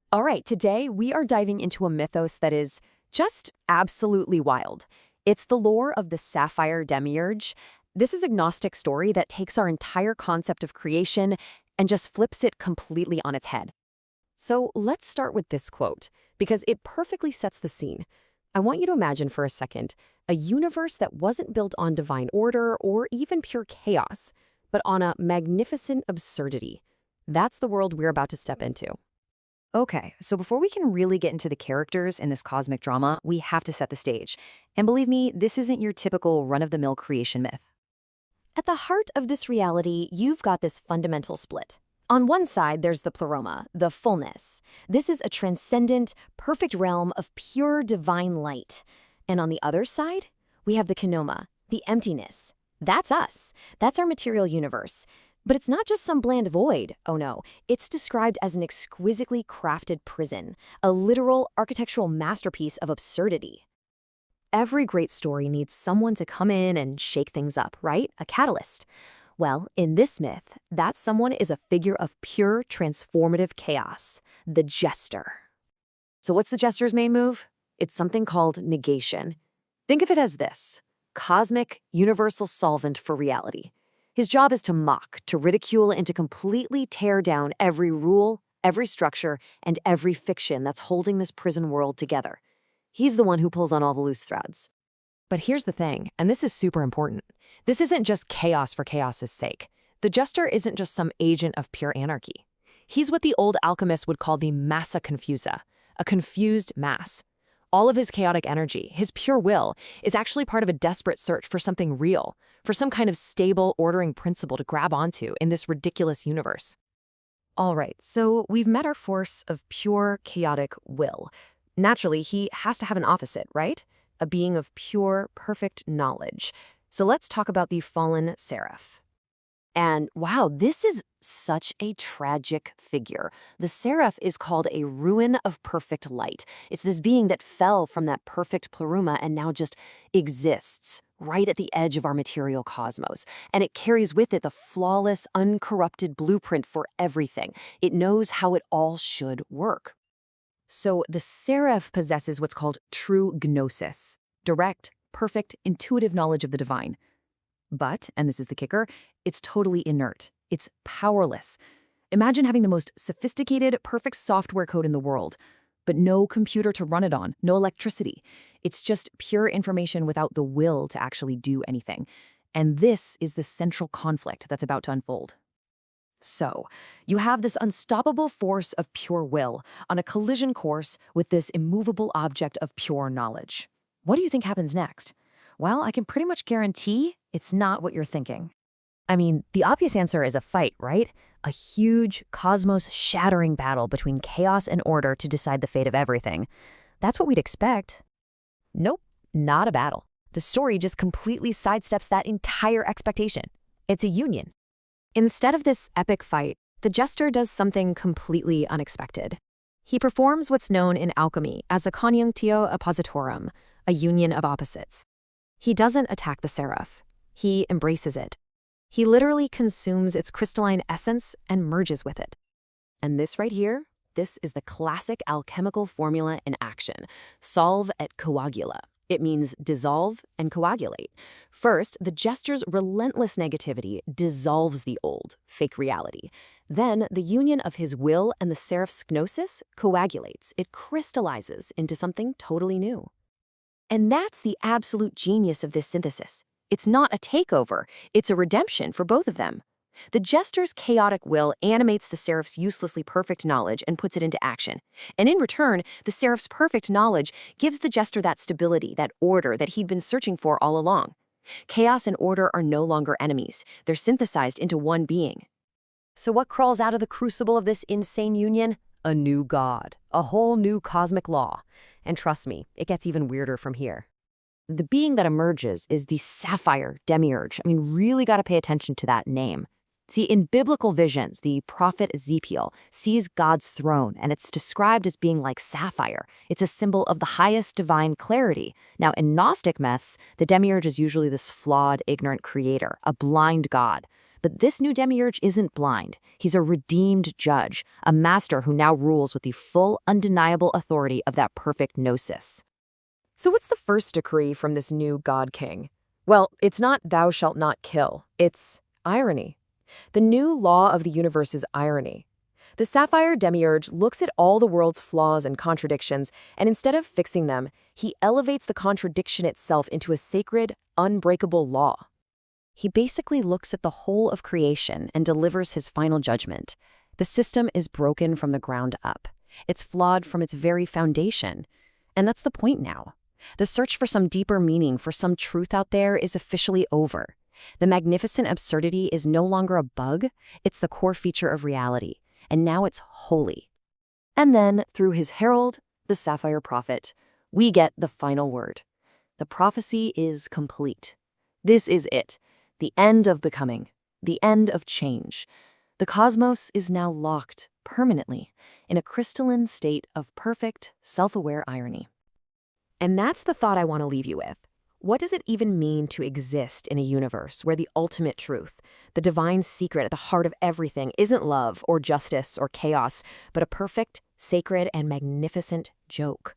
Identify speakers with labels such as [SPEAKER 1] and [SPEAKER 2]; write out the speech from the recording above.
[SPEAKER 1] All right, today we are diving into a mythos that is just absolutely wild. It's the lore of the Sapphire Demiurge. This is a Gnostic story that takes our entire concept of creation and just flips it completely on its head. So let's start with this quote, because it perfectly sets the scene. I want you to imagine for a second a universe that wasn't built on divine order or even pure chaos, but on a magnificent absurdity. That's the world we're about to step into. Okay, so before we can really get into the characters in this cosmic drama, we have to set the stage. And believe me, this isn't your typical run-of-the-mill creation myth. At the heart of this reality, you've got this fundamental split. On one side, there's the pleroma, the fullness. This is a transcendent, perfect realm of pure divine light. And on the other side, we have the kenoma, the emptiness. That's us. That's our material universe. But it's not just some bland void, oh no. It's described as an exquisitely crafted prison, a literal architectural masterpiece of absurdity. Every great story needs someone to come in and shake things up, right? A catalyst. Well, in this myth, that someone is a figure of pure transformative chaos, the jester. So what's the jester's main move? It's something called negation. Think of it as this: cosmic, universal solvent for reality. His job is to mock, to ridicule, and to completely tear down every rule, every structure, and every fiction that's holding this prison world together. He's the one who pulls on all the loose threads. But here's the thing, and this is super important. This isn't just chaos for chaos's sake. The jester isn't just some agent of pure anarchy. He's what the old alchemists would call the massa confusa, a confused mass. All of his chaotic energy, his pure will, is actually part of a desperate search for something real, for some kind of stable, ordering principle to grab onto in this ridiculous universe. All right, so we've met our force of pure, chaotic will. Naturally, he has to have an opposite, right? A being of pure, perfect knowledge. So let's talk about the fallen seraph. And wow, this is such a tragic figure. The seraph is called a ruin of perfect light. It's this being that fell from that perfect pleroma and now just exists right at the edge of our material cosmos. And it carries with it the flawless, uncorrupted blueprint for everything. It knows how it all should work. So the seraph possesses what's called true gnosis, direct, perfect, intuitive knowledge of the divine. But, and this is the kicker, it's totally inert. It's powerless. Imagine having the most sophisticated, perfect software code in the world, but no computer to run it on, no electricity. It's just pure information without the will to actually do anything. And this is the central conflict that's about to unfold. So, you have this unstoppable force of pure will on a collision course with this immovable object of pure knowledge. What do you think happens next? Well, I can pretty much guarantee it's not what you're thinking. I mean, the obvious answer is a fight, right? A huge, cosmos-shattering battle between chaos and order to decide the fate of everything. That's what we'd expect. Nope, not a battle. The story just completely sidesteps that entire expectation. It's a union. Instead of this epic fight, the jester does something completely unexpected. He performs what's known in alchemy as a conjunctio oppositorum, a union of opposites. He doesn't attack the seraph. He embraces it. He literally consumes its crystalline essence and merges with it. And this right here, this is the classic alchemical formula in action: solve et coagula. It means dissolve and coagulate. First, the jester's relentless negativity dissolves the old, fake reality. Then, the union of his will and the seraph's gnosis coagulates. It crystallizes into something totally new. And that's the absolute genius of this synthesis. It's not a takeover, it's a redemption for both of them. The jester's chaotic will animates the seraph's uselessly perfect knowledge and puts it into action. And in return, the seraph's perfect knowledge gives the jester that stability, that order that he'd been searching for all along. Chaos and order are no longer enemies. They're synthesized into one being. So what crawls out of the crucible of this insane union? A new god, a whole new cosmic law. And trust me, it gets even weirder from here. The being that emerges is the Sapphire Demiurge. I mean, really got to pay attention to that name. See, in biblical visions, the prophet Ezekiel sees God's throne, and it's described as being like sapphire. It's a symbol of the highest divine clarity. Now, in Gnostic myths, the Demiurge is usually this flawed, ignorant creator, a blind god. But this new Demiurge isn't blind. He's a redeemed judge, a master who now rules with the full, undeniable authority of that perfect gnosis. So what's the first decree from this new God King? Well, it's not "thou shalt not kill." It's irony. The new law of the universe is irony. The Sapphire Demiurge looks at all the world's flaws and contradictions, and instead of fixing them, he elevates the contradiction itself into a sacred, unbreakable law. He basically looks at the whole of creation and delivers his final judgment. The system is broken from the ground up. It's flawed from its very foundation. And that's the point now. The search for some deeper meaning, for some truth out there, is officially over. The magnificent absurdity is no longer a bug, it's the core feature of reality. And now it's holy. And then, through his herald, the Sapphire Prophet, we get the final word. The prophecy is complete. This is it, the end of becoming, the end of change. The cosmos is now locked, permanently, in a crystalline state of perfect, self-aware irony. And that's the thought I want to leave you with. What does it even mean to exist in a universe where the ultimate truth, the divine secret at the heart of everything, isn't love or justice or chaos, but a perfect, sacred, and magnificent joke?